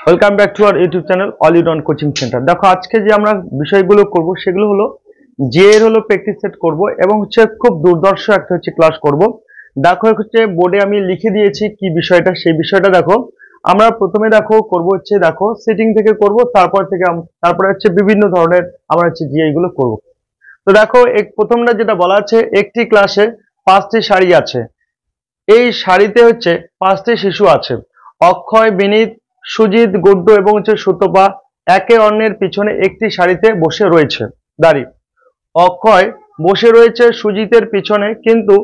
Welcome back to our YouTube channel all in one coaching centre. দেখো আজকে যে আমরা বিষয়গুলো করব সেগুলো হলো যে এর হলো প্র্যাকটিস সেট করব এবং হচ্ছে খুব দুর্ধর্ষ একটা হচ্ছে ক্লাস করব। দেখো হচ্ছে বোর্ডে আমি লিখে দিয়েছি কি বিষয়টা, সেই বিষয়টা দেখো। আমরা প্রথমে দেখো করব হচ্ছে দেখো সেটিং থেকে করব, তারপরে হচ্ছে বিভিন্ন ধরনের আমরা হচ্ছে জিআই গুলো করব। তো দেখো প্রথমটা যেটা বলা আছে, একটি ক্লাসে 5টি সারি আছে। এই সারিতে হচ্ছে 5টি শিশু আছে। অক্ষয়, বিনীত, সুজিত, গুড্ডু এবং হচ্ছে সুতপা একে অন্যের পিছনে একটি সারিতে বসে রয়েছে দাঁড়িয়ে। অক্ষয় বসে রয়েছে সুজিতের পিছনে কিন্তু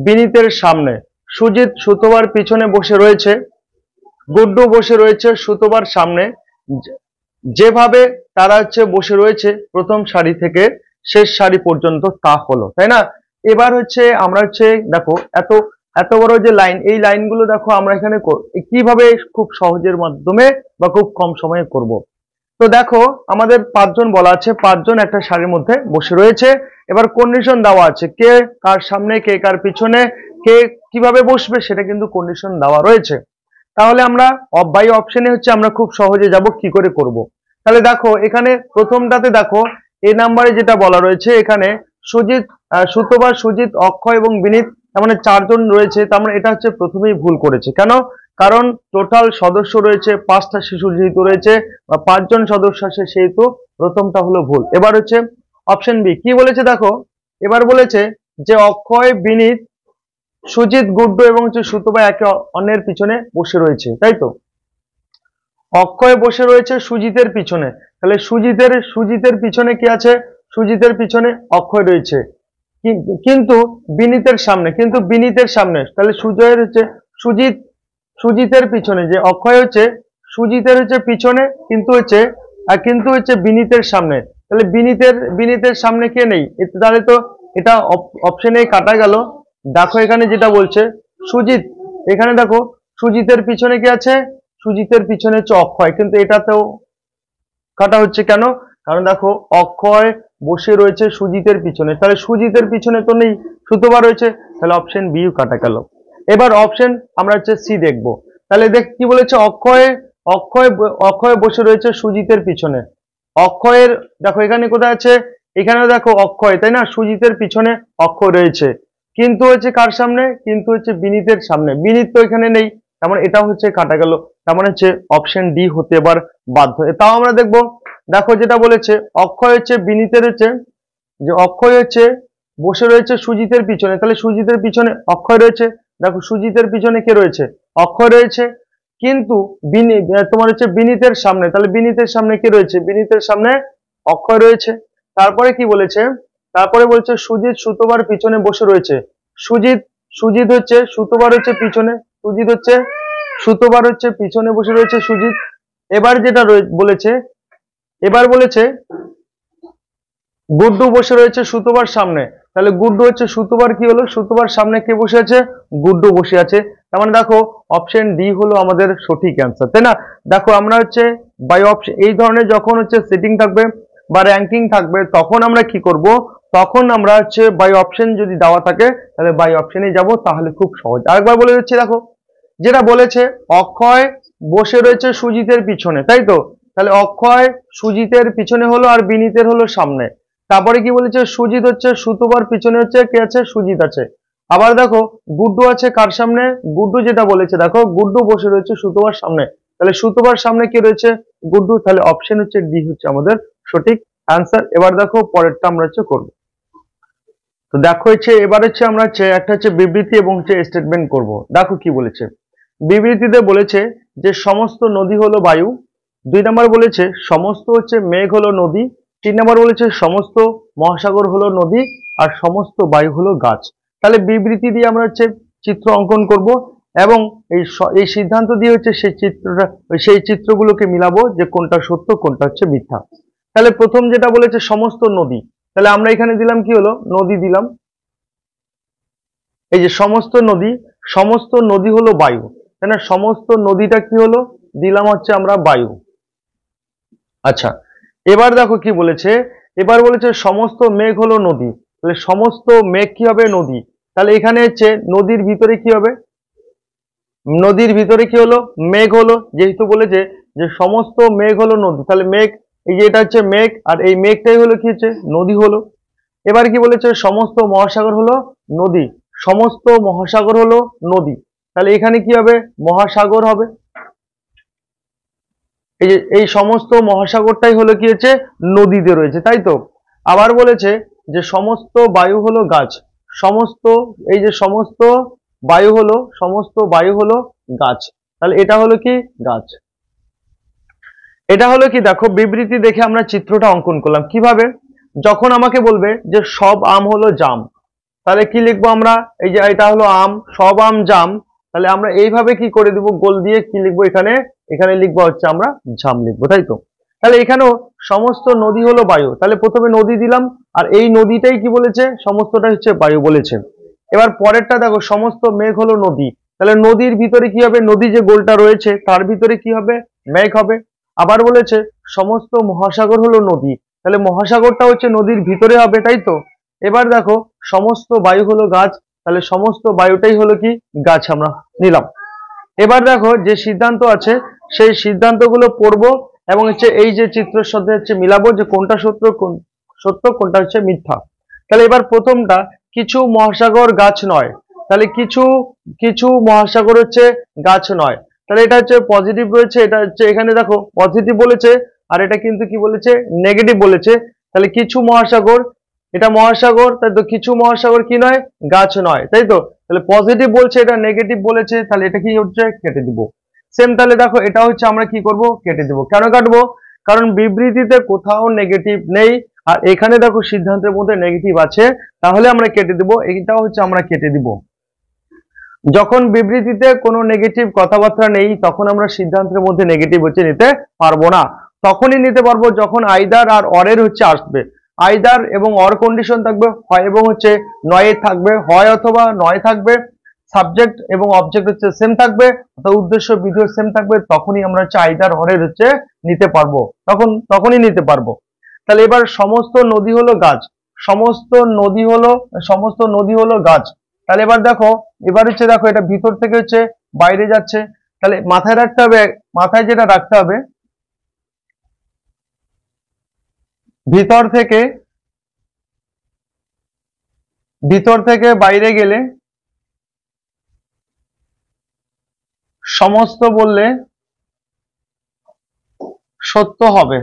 বিনীতের সামনে। সুজিত সুতপার পিছনে বসে রয়েছে। গুড্ডু বসে রয়েছে সুতপার সামনে। যেভাবে তারা হচ্ছে বসে রয়েছে প্রথম সারি থেকে শেষ সারি পর্যন্ত তা হলো, তাই না? এবার হচ্ছে আমরা হচ্ছে দেখো এত এত বড় যে লাইন, এই লাইনগুলো দেখো আমরা এখানে কিভাবে খুব সহজের মাধ্যমে বা খুব কম সময়ে করব। তো দেখো আমাদের 5জন বলা আছে, 5জন একটা সারির মধ্যে বসে রয়েছে। এবার কন্ডিশন দেওয়া আছে, কে কার সামনে কে কার পিছনে কে কিভাবে বসবে সেটা কিন্তু কন্ডিশন দেওয়া রয়েছে। তাহলে আমরা বাই অপশনে হচ্ছে আমরা খুব সহজে যাব কি করে করব। তাহলে দেখো এখানে প্রথমটাতে দেখো এই নাম্বারে যেটা বলা রয়েছে, এখানে সুজিত, সুতপা, সুজিত, অক্ষয় এবং বিনীত, তার মানে 4জন রয়েছে। তার মানে এটা হচ্ছে প্রথমেই ভুল করেছে। কেন? কারণ টোটাল সদস্য রয়েছে 5টা শিশু যেহেতু রয়েছে বা 5জন সদস্য আছে সেহেতু প্রথমটা হলো ভুল। এবার হচ্ছে অপশন বি কি বলেছে দেখো, এবার বলেছে যে অক্ষয়, বিনীত, সুজিত, গুড্ডু এবং হচ্ছে সুতপা একে অন্যের পিছনে বসে রয়েছে, তাই তো? অক্ষয় বসে রয়েছে সুজিতের পিছনে, তাহলে সুজিতের পিছনে কি আছে? সুজিতের পিছনে অক্ষয় রয়েছে। কিন্তু বিনীতের সামনে তাহলে সুজয়ের হচ্ছে সুজিতের পিছনে, যে অক্ষয় হচ্ছে সুজিতের হচ্ছে পিছনে কিন্তু হচ্ছে বিনীতের সামনে। তাহলে বিনীতের সামনে কে নেই? তাহলে তো এটা অপশনে কাটা গেল। দেখো এখানে যেটা বলছে সুজিত, এখানে দেখো সুজিতের পিছনে কি আছে? সুজিতের পিছনে হচ্ছে অক্ষয়, কিন্তু এটাতেও কাটা হচ্ছে কেন? কারণ দেখো অক্ষয় বসে রয়েছে সুজিতের পিছনে, তাহলে সুজিতের পিছনে তো নেই, সুতপা রয়েছে, তাহলে অপশন বি কাটা গেল। এবার অপশন আমরা হচ্ছে সি দেখব। তাহলে দেখ কি বলেছে, অক্ষয় বসে রয়েছে সুজিতের পিছনে। অক্ষয়ের দেখো এখানে কোথায় আছে? এখানেও দেখো অক্ষয়, তাই না? সুজিতের পিছনে অক্ষয় রয়েছে, কিন্তু হচ্ছে কার সামনে? কিন্তু হচ্ছে বিনীতের সামনে। বিনীত তো এখানে নেই, তার মানে এটাও হচ্ছে কাটা গেল। তার মানে হচ্ছে অপশন ডি হতে এবার বাধ্য। তাও আমরা দেখবো, দেখো যেটা বলেছে অক্ষয় হচ্ছে বিনীতের হচ্ছে যে অক্ষয় হচ্ছে বসে রয়েছে সুজিতের পিছনে, তাহলে সুজিতের পিছনে অক্ষয় রয়েছে। দেখো সুজিতের পিছনে কে রয়েছে? অক্ষয় রয়েছে, কিন্তু তোমার হচ্ছে বিনীতের সামনে, তাহলে বিনীতের সামনে কে রয়েছে? বিনীতের সামনে অক্ষয় রয়েছে। তারপরে কি বলেছে? তারপরে বলছে সুজিত সুতপার পিছনে বসে রয়েছে। সুজিত সুজিত হচ্ছে সুতপার হচ্ছে পিছনে, সুতপার হচ্ছে পিছনে বসে রয়েছে সুজিত। এবার যেটা বলেছে, এবার বলেছে গুড্ডু বসে রয়েছে সুতপার সামনে, তাহলে গুড্ডু হচ্ছে সুতপার কি হলো? সুতপার সামনে কে বসে আছে? গুড্ডু বসে আছে। তার মানে দেখো অপশন ডি হলো আমাদের সঠিক অ্যান্সার, তাই না? দেখো আমরা হচ্ছে বাই অপশন এই ধরনের যখন হচ্ছে সেটিং থাকবে বা র্যাঙ্কিং থাকবে তখন আমরা কি করব, তখন আমরা হচ্ছে বাই অপশন যদি দেওয়া থাকে তাহলে বাই অপশনে যাব, তাহলে খুব সহজ। আরেকবার বলে দিচ্ছি, দেখো যেটা বলেছে অক্ষয় বসে রয়েছে সুজিতের পিছনে, তাই তো? তাহলে অক্ষয় সুজিতের পিছনে হলো আর বিনীতের হলো সামনে। তারপরে কি বলেছে? সুজিত হচ্ছে সুতপার পিছনে হচ্ছে কে আছে? সুজিত আছে। আবার দেখো গুড্ডু আছে কার সামনে? গুড্ডু যেটা বলেছে দেখো গুড্ডু বসে রয়েছে সুতপার সামনে, তাহলে সুতপার সামনে কে রয়েছে? গুড্ডু। তাহলে অপশন হচ্ছে ডি হচ্ছে আমাদের সঠিক আনসার। এবার দেখো পরেরটা আমরা হচ্ছে করবো। তো দেখো হচ্ছে এবার হচ্ছে আমরা হচ্ছে একটা হচ্ছে বিবৃতি এবং হচ্ছে স্টেটমেন্ট করব। দেখো কি বলেছে, বিবৃতিতে বলেছে যে সমস্ত নদী হলো বায়ু। 2 নম্বর বলেছে সমস্ত হচ্ছে মেঘ হলো নদী। 3 নম্বর বলেছে সমস্ত মহাসাগর হলো নদী আর সমস্ত বায়ু হলো গাছ। তাহলে বিবৃতি দিয়ে আমরা হচ্ছে চিত্র অঙ্কন করব এবং এই সিদ্ধান্ত দিয়ে হচ্ছে সেই চিত্রগুলোকে মিলাবো যে কোনটা সত্য কোনটা হচ্ছে মিথ্যা। তাহলে প্রথম যেটা বলেছে সমস্ত নদী, তাহলে আমরা এখানে দিলাম কি হলো? নদী দিলাম। এই যে সমস্ত নদী হলো বায়ু, তাই না? সমস্ত নদীটা কি হলো? দিলাম হচ্ছে আমরা বায়ু। আচ্ছা, এবার দেখো কি বলেছে, এবার বলেছে সমস্ত মেঘ হলো নদী, তাহলে সমস্ত মেঘ কি হবে? নদী। তাহলে এখানে হচ্ছে নদীর ভিতরে কি হবে? নদীর ভিতরে কি হলো? মেঘ হলো, যেহেতু বলেছে যে সমস্ত মেঘ হলো নদী, তাহলে মেঘ, এই যে এটা হচ্ছে মেঘ, আর এই মেঘটাই হলো কি হচ্ছে নদী হলো। এবার কি বলেছে, সমস্ত মহাসাগর হলো নদী, সমস্ত মহাসাগর হলো নদী, তাহলে এখানে কি হবে, মহাসাগর হবে। এই যে এই সমস্ত মহাসাগরটাই হলো কি হচ্ছে নদীতে রয়েছে, তাই তো। আবার বলেছে যে সমস্ত বায়ু হলো গাছ, সমস্ত, এই যে সমস্ত বায়ু হলো, সমস্ত বায়ু হলো গাছ, তাহলে এটা হলো কি গাছ। এটা হলো কি, দেখো বিবৃতি দেখে আমরা চিত্রটা অঙ্কন করলাম কিভাবে, যখন আমাকে বলবে যে সব আম হলো জাম, তাহলে কি লিখবো আমরা, এই যে এটা হলো আম, সব আম জাম, তাহলে আমরা এইভাবে কি করে দিব, গোল দিয়ে কি লিখবো এখানে, এখানে লিখবো হচ্ছে আমরা জাম লিখবো, তাই তো। তাহলে এখানেও সমস্ত নদী হলো বায়ু, তাহলে প্রথমে নদী দিলাম, আর এই নদীটাই কি বলেছে, সমস্তটা হচ্ছে বায়ু বলেছে। এবার পরেরটা দেখো, সমস্ত মেঘ হলো নদী, তাহলে নদীর ভিতরে কি হবে, নদী যে গোলটা রয়েছে তার ভিতরে কি হবে, মেঘ হবে। আবার বলেছে সমস্ত মহাসাগর হলো নদী, তাহলে মহাসাগরটা হচ্ছে নদীর ভিতরে হবে, তাই তো। এবার দেখো সমস্ত বায়ু হলো গাছ, তাহলে সমস্ত বায়ুটাই হলো কি গাছ আমরা নিলাম। এবার দেখো যে সিদ্ধান্ত আছে সেই সিদ্ধান্তগুলো পড়বো, এবং হচ্ছে এই যে চিত্রের সাথে হচ্ছে মিলাবো যে কোনটা সত্য, কোন সত্য, কোনটা হচ্ছে মিথ্যা। তাহলে এবার প্রথমটা, কিছু মহাসাগর গাছ নয়, তাহলে কিছু কিছু মহাসাগর হচ্ছে গাছ নয়, তাহলে এটা হচ্ছে পজিটিভ রয়েছে, এটা হচ্ছে এখানে দেখো পজিটিভ বলেছে, আর এটা কিন্তু কি বলেছে, নেগেটিভ বলেছে। তাহলে কিছু মহাসাগর, এটা মহাসাগর, তাই তো, কিছু মহাসাগর কি নয়, গাছ নয়, তাই তো। তাহলে পজিটিভ বলছে, এটা নেগেটিভ বলেছে, তাহলে এটা কি হচ্ছে, কেটে দিব। সেম, তাহলে দেখো এটা হচ্ছে আমরা কি করব, কেটে দিব। কেন কাটবো, কারণ বিবৃতিতে কোথাও নেগেটিভ নেই, আর এখানে দেখো সিদ্ধান্তের মধ্যে নেগেটিভ আছে, তাহলে আমরা কেটে দিব, এটাও হচ্ছে আমরা কেটে দিব। যখন বিবৃতিতে কোনো নেগেটিভ কথাবার্তা নেই তখন আমরা সিদ্ধান্তের মধ্যে নেগেটিভ হচ্ছে নিতে পারবো না। তখনই নিতে পারবো যখন আইদার আর অরের হচ্ছে আসবে, আইদার এবং অর কন্ডিশন থাকবে, হয় এবং হচ্ছে নয় থাকবে, হয় অথবা নয় থাকবে, সাবজেক্ট এবং অবজেক্ট হচ্ছে সেম থাকবে, অথবা উদ্দেশ্য বিধেয় সেম থাকবে, তখনই আমরা হচ্ছে আইদার অরের হচ্ছে নিতে পারবো, তখনই নিতে পারবো। তাহলে এবার সমস্ত নদী হলো গাছ, সমস্ত নদী হলো, সমস্ত নদী হলো গাছ, তাহলে এবার দেখো, এবার হচ্ছে দেখো এটা ভিতর থেকে হচ্ছে বাইরে যাচ্ছে, তাহলে মাথায় রাখতে হবে, মাথায় যেটা রাখতে হবে, ভিতর থেকে বাইরে গেলে সমস্ত বললে সত্য হবে।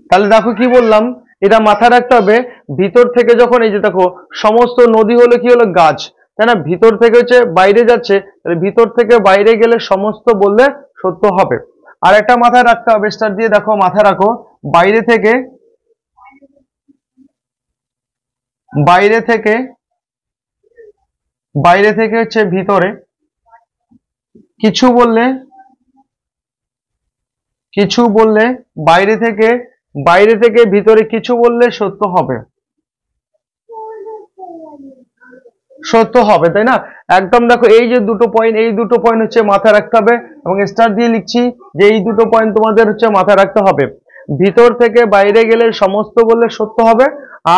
তাহলে দেখো কি বললাম, এটা মাথায় রাখতে হবে, ভিতর থেকে যখন, এই যে দেখো সমস্ত নদী হলো কি হলো গাছ, তাই না, ভিতর থেকে হচ্ছে বাইরে যাচ্ছে, তাহলে ভিতর থেকে বাইরে গেলে সমস্ত বললে সত্য হবে। আর একটা মাথায় রাখতে হবে, স্টার দিয়ে দেখো মাথায় রাখো, বাইরে থেকে বাইরে থেকে বাইরে থেকে হচ্ছে ভিতরে কিছু বললে বাইরে থেকে ভিতরে কিছু বললে সত্য হবে, সত্য হবে, তাই না। একদম দেখো এই যে দুটো পয়েন্ট, এই দুটো পয়েন্ট হচ্ছে মাথায় রাখতে হবে, এবং স্টার দিয়ে লিখছি যে এই দুটো পয়েন্ট তোমাদের হচ্ছে মাথায় রাখতে হবে। ভিতর থেকে বাইরে গেলে সমস্ত বললে সত্য হবে,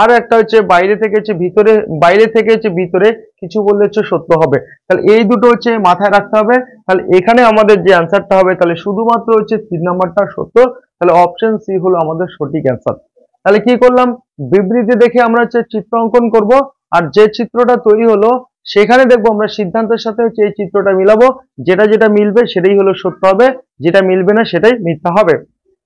আর একটা হচ্ছে বাইরে থেকে হচ্ছে ভিতরে, বাইরে থেকে হচ্ছে ভিতরে কিছু বললে হচ্ছে সত্য হবে। তাহলে এই দুটো হচ্ছে মাথায় রাখতে হবে। তাহলে এখানে আমাদের যে অ্যান্সারটা হবে, তাহলে শুধুমাত্র হচ্ছে 3 নাম্বারটা সত্য, তাহলে অপশন সি হলো আমাদের সঠিক অ্যান্সার। তাহলে কি করলাম, বিবৃতি দেখে আমরা হচ্ছে চিত্র অঙ্কন করব, আর যে চিত্রটা তৈরি হলো সেখানে দেখবো আমরা সিদ্ধান্তের সাথে হচ্ছে এই চিত্রটা মিলাবো, যেটা যেটা মিলবে সেটাই হলো সত্য হবে, যেটা মিলবে না সেটাই মিথ্যা হবে।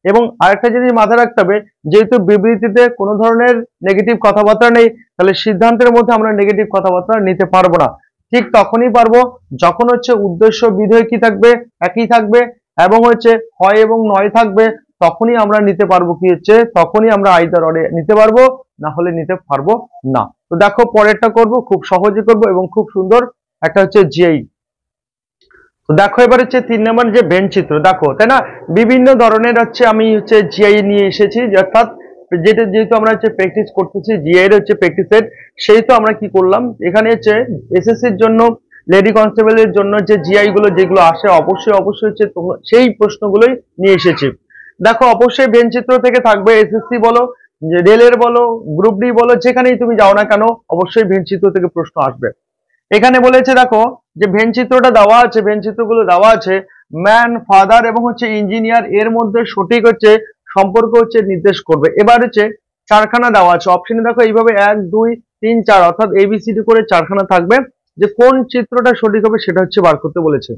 এবং আরেকটা জিনিস মাথায় রাখতে হবে, যেহেতু বিবৃতিতে কোনো ধরনের নেগেটিভ কথাবার্তা নেই, তাহলে সিদ্ধান্তের মধ্যে আমরা নেগেটিভ কথাবার্তা নিতে পারবো না। ঠিক তখনই পারবো যখন হচ্ছে উদ্দেশ্য বিধেয় কি থাকবে, একই থাকবে, এবং হচ্ছে হয় এবং নয় থাকবে, তখনই আমরা নিতে পারবো কি হচ্ছে, তখনই আমরা আইদার অরে নিতে পারবো, না হলে নিতে পারবো না। তো দেখো পরেরটা করব, খুব সহজে করব এবং খুব সুন্দর একটা হচ্ছে জিআই। তো দেখো এবার হচ্ছে 3 নম্বর যে ভেন চিত্র, দেখো তাই না, বিভিন্ন ধরনের হচ্ছে আমি হচ্ছে জিআই নিয়ে এসেছি, অর্থাৎ যেহেতু আমরা হচ্ছে প্র্যাকটিস করতেছি জিআই এর হচ্ছে প্র্যাকটিস সেট, সেই তো আমরা কি করলাম এখানে হচ্ছে এসএসসির জন্য, লেডি কনস্টেবলের জন্য যে জিআই গুলো যেগুলো আসে অবশ্যই হচ্ছে সেই প্রশ্নগুলোই নিয়ে এসেছি। দেখো অবশ্যই ভেন চিত্র থেকে থাকবে, এসএসসি বলো, রেলের বলো, গ্রুপ ডি বলো, যেখানেই তুমি যাও না কেন অবশ্যই ভেন চিত্র থেকে প্রশ্ন আসবে। এখানে বলেছে দেখো যে ভেন চিত্রটা দেওয়া আছে, ভেন চিত্রগুলো দেওয়া আছে, ম্যান, ফাদার এবং হচ্ছে ইঞ্জিনিয়ার এর মধ্যে সঠিক হচ্ছে সম্পর্ক হচ্ছে নির্দেশ করবে। এবার হচ্ছে চারখানা দেওয়া আছে অপশনে, দেখো এইভাবে 1 2 3 4 অর্থাৎ এবিসিডি করে চারখানা থাকবে, যে কোন চিত্রটা সঠিক হবে সেটা হচ্ছে বার করতে বলেছে।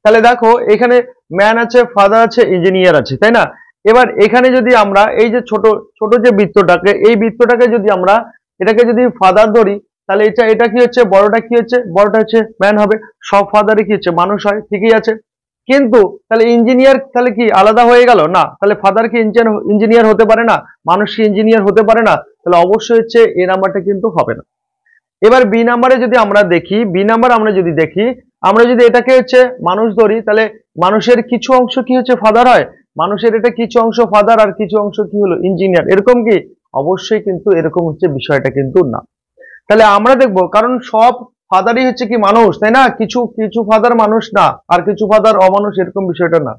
তাহলে দেখো এখানে ম্যান আছে, ফাদার আছে, ইঞ্জিনিয়ার আছে, তাই না? এবার এখানে যদি আমরা এই যে ছোট ছোট যে বৃত্তটাকে, এই বৃত্তটাকে যদি আমরা এটাকে যদি ফাদার ধরি, তাহলে এটা কি হচ্ছে, বড়টা কি হচ্ছে, বড়টা হচ্ছে ম্যান হবে। সব ফাদারই কি হচ্ছে, মানুষ হয়, ঠিকই আছে। কিন্তু তাহলে ইঞ্জিনিয়ার তাহলে কি আলাদা হয়ে গেল না? তাহলে ফাদার কি ইঞ্জিনিয়ার হতে পারে না? মানুষ কি ইঞ্জিনিয়ার হতে পারে না? তাহলে অবশ্যই হচ্ছে এ নাম্বারটা কিন্তু হবে না। এবার বি নাম্বারে যদি আমরা দেখি, আমরা যদি এটাকে হচ্ছে মানুষ ধরি, তাহলে মানুষের কিছু অংশ কি হচ্ছে ফাদার হয়, মানুষের এটা কিছু অংশ ফাদার আর কিছু অংশ কি হলো ইঞ্জিনিয়ার, এরকম কি? অবশ্যই কিন্তু এরকম হচ্ছে বিষয়টা কিন্তু না। তাহলে আমরা দেখবো, কারণ সব ফাদারই হচ্ছে কি মানুষ, তাই না? কিছু কিছু ফাদার মানুষ না আর কিছু ফাদার অমানুষ, এরকম বিষয়টা না।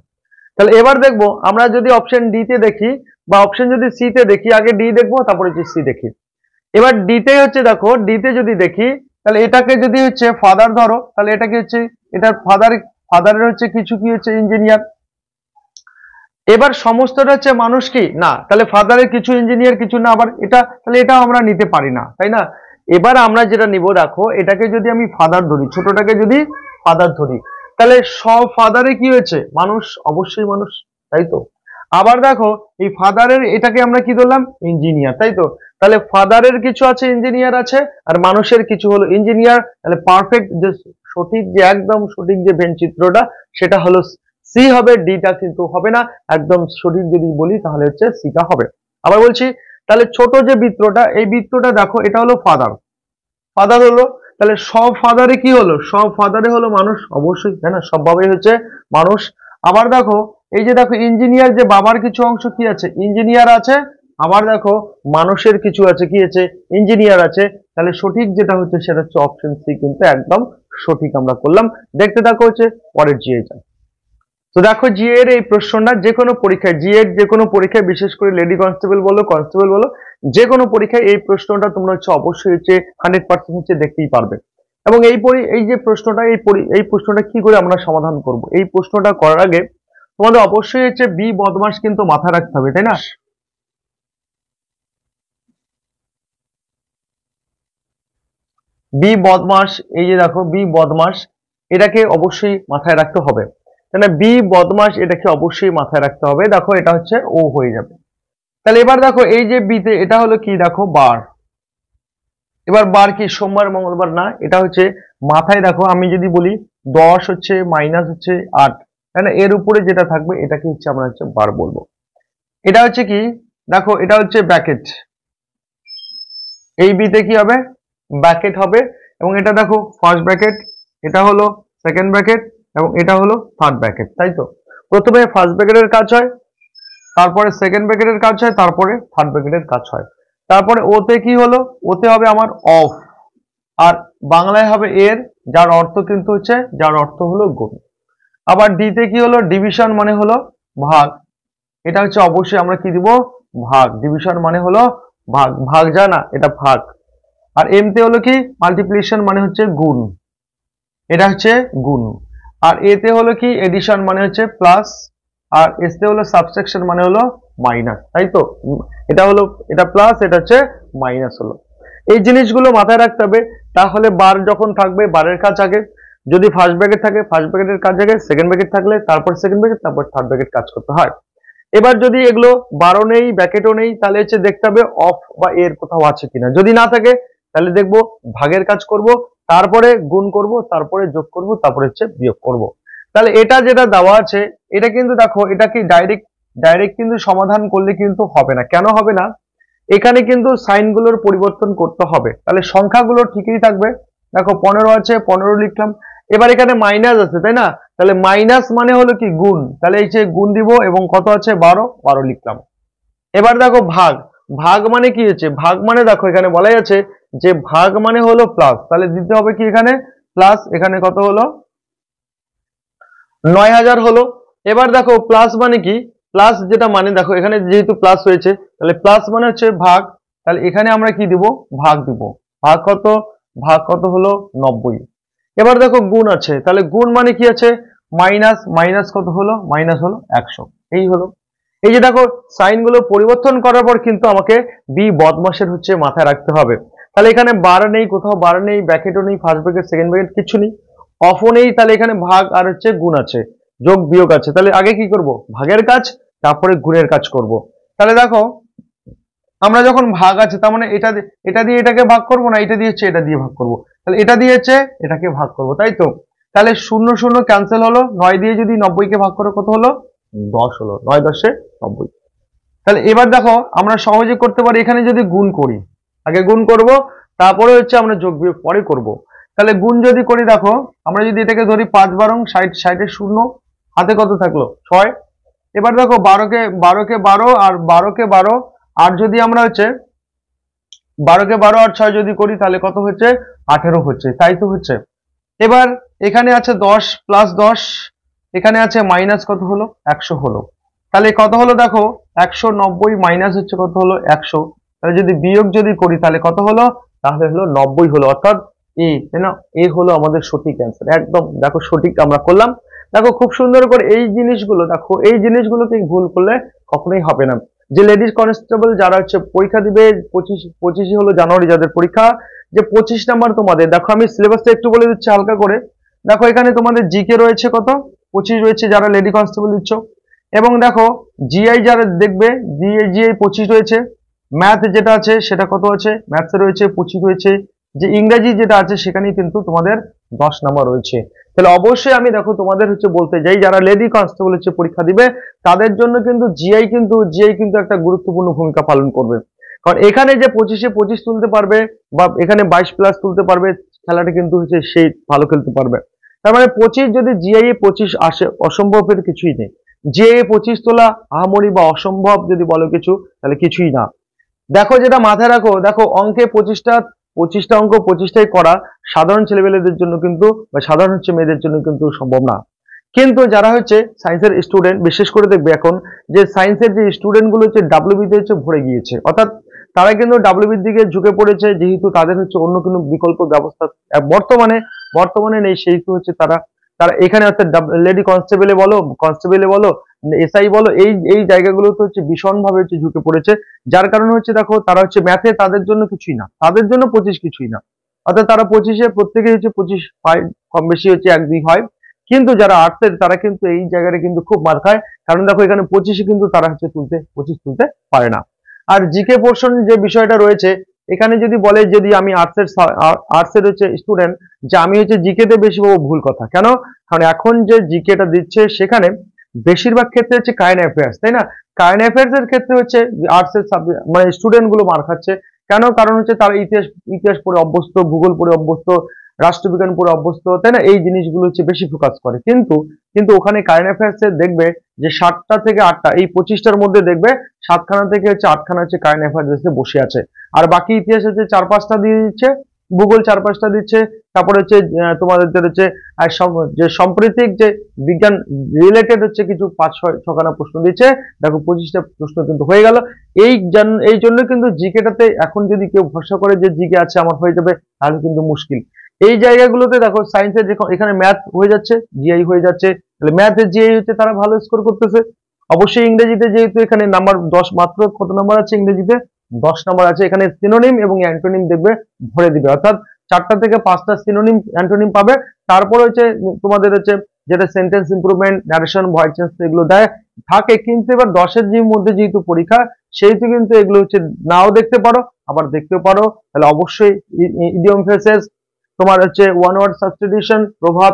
তাহলে এবার দেখবো আমরা যদি অপশন ডি তে দেখি বা অপশন যদি সি তে দেখি, আগে ডি দেখবো তারপরে সি দেখি। এবার ডিতে হচ্ছে দেখো, ডিতে যদি দেখি তাহলে এটাকে যদি হচ্ছে ফাদার ধরো, তাহলে এটা কি হচ্ছে, এটা ফাদারের হচ্ছে কিছু কি হচ্ছে ইঞ্জিনিয়ার। এবার সমস্তটা হচ্ছে মানুষ কি না, তাহলে ফাদারের কিছু ইঞ্জিনিয়ার কিছু না, আবার এটা তাহলে এটাও আমরা নিতে পারি না, তাই না? এবার আমরা যেটা নিব, দেখো এটাকে যদি আমি ফাদার ধরি, ছোটটাকে যদি ফাদার ধরি, তাহলে সব ফাদারে কি হয়েছে মানুষ, অবশ্যই মানুষ, তাই তো? আবার দেখো এই ফাদারের এটাকে আমরা কি ধরলাম, ইঞ্জিনিয়ার, তাই তো? তাহলে ফাদারের কিছু আছে ইঞ্জিনিয়ার আছে আর মানুষের কিছু হলো ইঞ্জিনিয়ার। তাহলে পারফেক্ট যে সঠিক যে একদম সঠিক যে ভেন চিত্রটা সেটা হলো সি হবে, ডিটা কিন্তু হবে না। একদম সঠিক যদি বলি তাহলে হচ্ছে সিটা হবে। আবার বলছি, তাহলে ছোট যে বৃত্তটা, এই বৃত্তটা দেখো এটা হলো ফাদার, ফাদার হলো, তাহলে সব ফাদারে কি হলো, সব ফাদারে হলো মানুষ, অবশ্যই, তাই না? সবভাবে হচ্ছে মানুষ। আবার দেখো এই যে দেখো ইঞ্জিনিয়ার, যে বাবার কিছু অংশ কি আছে, ইঞ্জিনিয়ার আছে, আবার দেখো মানুষের কিছু আছে কি আছে, ইঞ্জিনিয়ার আছে। তাহলে সঠিক যেটা হচ্ছে সেটা হচ্ছে অপশন সি, কিন্তু একদম সঠিক আমরা করলাম। দেখতে দেখো হচ্ছে পরের জিএ। তো দেখো জিএ এর এই প্রশ্নটা যে কোনো পরীক্ষায়, জিএ এর যে কোনো পরীক্ষায়, বিশেষ করে লেডি কনস্টেবল বলো, কনস্টেবল বলো, যে কোনো পরীক্ষায় এই প্রশ্নটা তোমরা হচ্ছে অবশ্যই হচ্ছে 100% হচ্ছে দেখতেই পারবে। এবং এই যে প্রশ্নটা, এই প্রশ্নটা কি করে আমরা সমাধান করব, এই প্রশ্নটা করার আগে তোমাদের অবশ্যই হচ্ছে বি বদমাস কিন্তু মাথায় রাখতে হবে, তাই না? বি বদমাস, এই যে দেখো বি বদমাস, এটাকে অবশ্যই মাথায় রাখতে হবে। তাহলে বি বদমাস এটাকে অবশ্যই মাথায় রাখতে হবে। দেখো এটা হচ্ছে ও হয়ে যাবে। তাহলে এবার দেখো এই যে বিতে এটা হলো কি, দেখো বার। এবার বার কি সোমবার মঙ্গলবার না, এটা হচ্ছে মাথায় দেখো, আমি যদি বলি 10 হচ্ছে মাইনাস হচ্ছে 8, তাই না? এর উপরে যেটা থাকবে এটাকে হচ্ছে আমরা হচ্ছে বার বলবো। এটা হচ্ছে কি, দেখো এটা হচ্ছে ব্র্যাকেট, এই বিতে কি হবে, ব্র্যাকেট হবে। এবং এটা দেখো ফার্স্ট ব্র্যাকেট, এটা হলো সেকেন্ড ব্র্যাকেট এবং এটা হলো থার্ড ব্র্যাকেট, তাই তো? প্রথমে ফার্স্ট ব্র্যাকেটের কাজ হয়, তারপরে সেকেন্ড ব্র্যাকেটের কাজ হয়, তারপরে থার্ড ব্র্যাকেটের কাজ হয়। তারপরে ওতে কি হলো, ওতে হবে আমার অফ, আর বাংলায় হবে এর, যার অর্থ কিন্তু হচ্ছে, যার অর্থ হলো গুণ। আবার ডিতে কি হলো, ডিভিশন মানে হলো ভাগ, এটা হচ্ছে অবশ্যই আমরা কি দিব, ভাগ। ডিভিশন মানে হলো ভাগ, ভাগ যা না এটা ভাগ। আর এমতে হলো কি, মাল্টিপ্লিকেশন মানে হচ্ছে গুণ, এটা হচ্ছে গুণ। আর এতে হলো কি, এডিশন মানে হচ্ছে প্লাস। আর এসতে হলো সাবট্রাকশন মানে হলো মাইনাস, তাই তো? এটা হলো, এটা প্লাস, এটা হচ্ছে মাইনাস হলো। এই জিনিসগুলো মাথায় রাখতে হবে। তাহলে বার যখন থাকবে বারের কাজ আগে, যদি ফার্স্ট ব্র্যাকেট থাকে ফার্স্ট ব্র্যাকেটের কাজ আগে, সেকেন্ড ব্র্যাকেট থাকলে তারপর সেকেন্ড ব্র্যাকেট, তারপর থার্ড ব্র্যাকেট কাজ করতে হয়। এবার যদি এগুলো বারও নেই ব্র্যাকেটও নেই, তাহলে হচ্ছে দেখতে হবে অফ বা এর কোথাও আছে কিনা। যদি না থাকে তাহলে দেখবো ভাগের কাজ করব, তারপরে গুণ করব, তারপরে যোগ করব, তারপরে হচ্ছে বিয়োগ করব। তাহলে এটা যেটা দেওয়া আছে, এটা কিন্তু দেখো এটা কি ডাইরেক্ট কিন্তু সমাধান করলে কিন্তু হবে না। কেন হবে না? এখানে কিন্তু সাইনগুলোর পরিবর্তন করতে হবে। তাহলে সংখ্যাগুলো ঠিকই থাকবে। দেখো 15 আছে, 15 লিখলাম। এবার এখানে মাইনাস আছে, তাই না? তাহলে মাইনাস মানে হলো কি, গুণ। তাহলে এই যে গুণ দিব এবং কত আছে 12 লিখলাম। এবার দেখো ভাগ, ভাগ মানে কি হচ্ছে, ভাগ মানে দেখো এখানে বলাই আছে যে ভাগ মানে হলো প্লাস, তাহলে দিতে হবে কি এখানে প্লাস। এখানে কত হলো, 9000 হলো। এবার দেখো প্লাস মানে কি, প্লাস যেটা মানে দেখো এখানে যেহেতু প্লাস হয়েছে, তাহলে প্লাস মানে হচ্ছে ভাগ। তাহলে এখানে আমরা কি দিব, ভাগ দিব। ভাগ কত, ভাগ কত হলো 90। এবার দেখো গুণ আছে, তাহলে গুণ মানে কি আছে, মাইনাস মাইনাস কত হলো, মাইনাস হলো 100। এই হলো, এই যে দেখো সাইন গুলো পরিবর্তন করার পর কিন্তু আমাকে বি বদমাসের হচ্ছে মাথায় রাখতে হবে। তাহলে এখানে বার নেই, কোথাও বার নেই, ব্র্যাকেটও নেই, ফার্স্ট ব্র্যাকেট সেকেন্ড ব্র্যাকেট কিছু নেই, অফও নেই। তাহলে এখানে ভাগ আর হচ্ছে গুণ আছে, যোগ বিয়োগ আছে। তাহলে আগে কি করব, ভাগের কাজ, তারপরে গুণের কাজ করব। তাহলে দেখো আমরা যখন ভাগ আছে তার মানে এটা দিয়ে এটাকে ভাগ করব না, এটা দিয়ে হচ্ছে এটা দিয়ে ভাগ করব। তাহলে এটা দিয়ে হচ্ছে এটাকে ভাগ করব, তাই তো। তাহলে 0 0 ক্যান্সেল হলো, 9 দিয়ে যদি 90 কে ভাগ করে কত হলো, 10 হলো, 9 10 90। তাহলে এবার দেখো আমরা সহজে করতে পারি, এখানে যদি গুণ করি, আগে গুণ করব, তারপরে হচ্ছে আমরা যোগ বিয়োগ পরে করব। তাহলে গুণ যদি করি, দেখো আমরা যদি এটাকে ধরি 5 12 60 60 শূন্য, হাতে কত থাকলো 6। এবার দেখো 12 কে 12 আর 12 কে 12, আর যদি আমরা হচ্ছে 12 কে 12 আর 6 যদি করি তাহলে কত হচ্ছে, 18 হচ্ছে, তাই তো হচ্ছে। এবার এখানে আছে 10 প্লাস 10, এখানে আছে মাইনাস কত হলো, 100 হলো। তাহলে কত হলো দেখো 190 মাইনাস হচ্ছে কত হলো 100। তাহলে যদি বিয়োগ যদি করি তাহলে কত হলো, তাহলে হলো 90 হলো, অর্থাৎ এ, তাই না, এ হলো আমাদের সঠিক অ্যান্সার। একদম দেখো সঠিক আমরা করলাম। দেখো খুব সুন্দর করে এই জিনিসগুলো, দেখো এই জিনিসগুলোকে ভুল করলে কখনোই হবে না। যে লেডিস কনস্টেবল যারা হচ্ছে পরীক্ষা দিবে 25 হলো জানুয়ারি যাদের পরীক্ষা, যে 25 নাম্বার তোমাদের, দেখো আমি সিলেবাসটা একটু বলে দিচ্ছি হালকা করে। দেখো এখানে তোমাদের জিকে রয়েছে কত, 25 রয়েছে যারা লেডি কনস্টেবল দিচ্ছ। এবং দেখো জিআই যারা দেখবে, জিআই 25 রয়েছে। ম্যাথ যেটা আছে সেটা কত আছে, ম্যাথসে রয়েছে 25 রয়েছে। যে ইংরেজি যেটা আছে সেখানেই কিন্তু তোমাদের 10 নাম্বার রয়েছে। তাহলে অবশ্যই আমি দেখো তোমাদের হচ্ছে বলতে যাই, যারা লেডি কনস্টেবল হচ্ছে পরীক্ষা দিবে তাদের জন্য কিন্তু জিআই কিন্তু একটা গুরুত্বপূর্ণ ভূমিকা পালন করবে। কারণ এখানে যে 25-এ 25 তুলতে পারবে বা এখানে 22 প্লাস তুলতে পারবে, খেলাটা কিন্তু হচ্ছে সেই ভালো খেলতে পারবে। তার মানে 25 যদি জিআই 25 আসে, অসম্ভবের কিছুই নেই। যে 25 তোলা আহামরি বা অসম্ভব যদি বলো কিছু, তাহলে কিছুই না। দেখো যেটা মাথায় রাখো, দেখো অঙ্কে 25টা অঙ্ক 25টাই করা সাধারণ ছেলেমেয়েদের জন্য কিন্তু, বা সাধারণ হচ্ছে মেয়েদের জন্য কিন্তু সম্ভব না। কিন্তু যারা হচ্ছে সায়েন্সের স্টুডেন্ট, বিশেষ করে দেখবে এখন যে সায়েন্সের যে স্টুডেন্ট গুলো হচ্ছে ডাব্লিউবিতে হচ্ছে ভরে গিয়েছে, অর্থাৎ তারা কিন্তু ডাব্লিউবির দিকে ঝুঁকে পড়েছে, যেহেতু তাদের হচ্ছে অন্য কোনো বিকল্প ব্যবস্থা বর্তমানে নেই, সেহেতু হচ্ছে তারা তারা এখানে অর্থাৎ লেডি কনস্টেবলে বলো এসআই বলো, এই জায়গাগুলোতে হচ্ছে ভীষণভাবে হচ্ছে ঝুঁকে পড়েছে। যার কারণে হচ্ছে দেখো তারা হচ্ছে ম্যাথে তাদের জন্য কিছুই না, তাদের জন্য 25 কিছুই না, অর্থাৎ তারা 25-এ প্রত্যেকে হচ্ছে 25 হয়, কম বেশি হচ্ছে 1-2 হয়। কিন্তু যারা আর্টসের তারা কিন্তু এই জায়গাটা কিন্তু খুব মার খায়, কারণ দেখো এখানে 25-এ কিন্তু তারা হচ্ছে 25 তুলতে পারে না। আর জিকে পোর্শন যে বিষয়টা রয়েছে, এখানে যদি বলে যদি আমি আর্টসের হচ্ছে স্টুডেন্ট, যে আমি হচ্ছে জিকে তে বেশি পাবো, ভুল কথা। কেন, কারণ এখন যে জিকেটা দিচ্ছে সেখানে বেশিরভাগ ক্ষেত্রে হচ্ছে কারেন্ট অ্যাফেয়ার্স, তাই না। কারেন্ট অ্যাফেয়ার্স এর ক্ষেত্রে হচ্ছে আর্টসের মানে স্টুডেন্ট গুলো মার খাচ্ছে। কেন, কারণ হচ্ছে তারা ইতিহাস পড়ে অভ্যস্ত, ভূগোল পড়ে অভ্যস্ত, রাষ্ট্রবিজ্ঞান পড়ে অভ্যস্ত, তাই না, এই জিনিসগুলো হচ্ছে বেশি ফোকাস করে। কিন্তু ওখানে কারেন্ট অ্যাফেয়ার্স এ দেখবে যে 7টা থেকে 8টা, এই 25টার মধ্যে দেখবে 7খানা থেকে হচ্ছে 8খানা হচ্ছে কারেন্ট অ্যাফেয়ার্স বসে আছে, আর বাকি ইতিহাস হচ্ছে 4-5টা দিয়ে দিচ্ছে, ভূগোল 4-5টা দিচ্ছে, তারপরে হচ্ছে তোমাদের হচ্ছে যে সাম্প্রতিক যে বিজ্ঞান রিলেটেড হচ্ছে কিছু 5-6খানা প্রশ্ন দিচ্ছে। দেখো 25টা প্রশ্ন কিন্তু হয়ে গেল। এই জন্য কিন্তু জিকেটাতে এখন যদি কেউ ভরসা করে যে জিকে আছে আমার হয়ে যাবে, তাহলে কিন্তু মুশকিল। এই জায়গাগুলোতে দেখো সায়েন্সের এখানে ম্যাথ হয়ে যাচ্ছে, জিআই হয়ে যাচ্ছে, তাহলে ম্যাথে জিআই হচ্ছে তারা ভালো স্কোর করতেছে। অবশ্যই ইংরেজিতে যেহেতু এখানে নাম্বার 10, মাত্র কত নাম্বার আছে ইংরেজিতে, 10 নাম্বার আছে। এখানে সিনোনিম এবং অ্যান্টোনিম দেখবে ভরে দিবে, অর্থাৎ 4টা থেকে 5টা সিনোনিম অ্যান্টোনিম পাবে। তারপর হচ্ছে তোমাদের হচ্ছে যেটা sentence improvement, narration, voice change এগুলো দেয় থাকে। কিন্তু এবার 10-এর মধ্যে যেহেতু পরীক্ষা, সেহেতু কিন্তু এগুলো হচ্ছে নাও দেখতে পারো, আবার দেখতেও পারো। তাহলে অবশ্যই ইডিয়ম ফ্রেজেস, তোমার হচ্ছে ওয়ান ওয়ার্ড সাবস্টিটিউশন, প্রভাব,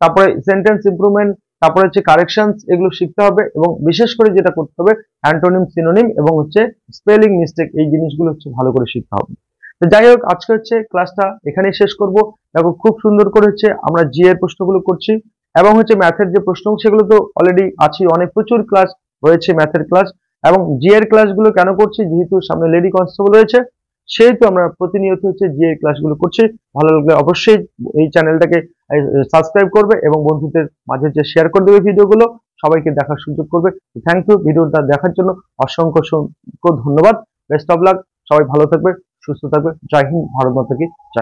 তারপরে সেন্টেন্স ইমপ্রুভমেন্ট, তারপরে হচ্ছে কারেকশনস, এগুলো শিখতে হবে। এবং বিশেষ করে যেটা করতে হবে অ্যান্টোনিম, সিনোনিম এবং হচ্ছে স্পেলিং মিস্টেক, এই জিনিসগুলো হচ্ছে ভালো করে শিখতে হবে। তো যাই হোক, আজকে হচ্ছে ক্লাসটা এখানেই শেষ করব। দেখো খুব সুন্দর করে হচ্ছে আমরা জি এর প্রশ্নগুলো করছি, এবং হচ্ছে ম্যাথের যে প্রশ্ন সেগুলো তো অলরেডি আছে, অনেক প্রচুর ক্লাস রয়েছে ম্যাথের ক্লাস। এবং জি এর ক্লাসগুলো কেন করছি, যেহেতু সামনে লেডি কনস্টেবল রয়েছে, সেহেতু আমরা প্রতিনিয়ত হচ্ছে জি এর ক্লাসগুলো করছি। ভালো লাগলে অবশ্যই এই চ্যানেলটাকে সাবস্ক্রাইব করবে এবং বন্ধুদের মাঝে যে শেয়ার করে দেবে ভিডিওগুলো, সবাইকে দেখার সুযোগ করবে। থ্যাংক ইউ ভিডিওটা দেখার জন্য, অসংখ্য ধন্যবাদ। বেস্ট অফ লাক, সবাই ভালো থাকবে, সুস্থ থাকবে। জয় হিন্দ, ভারত মাতা কি জয়।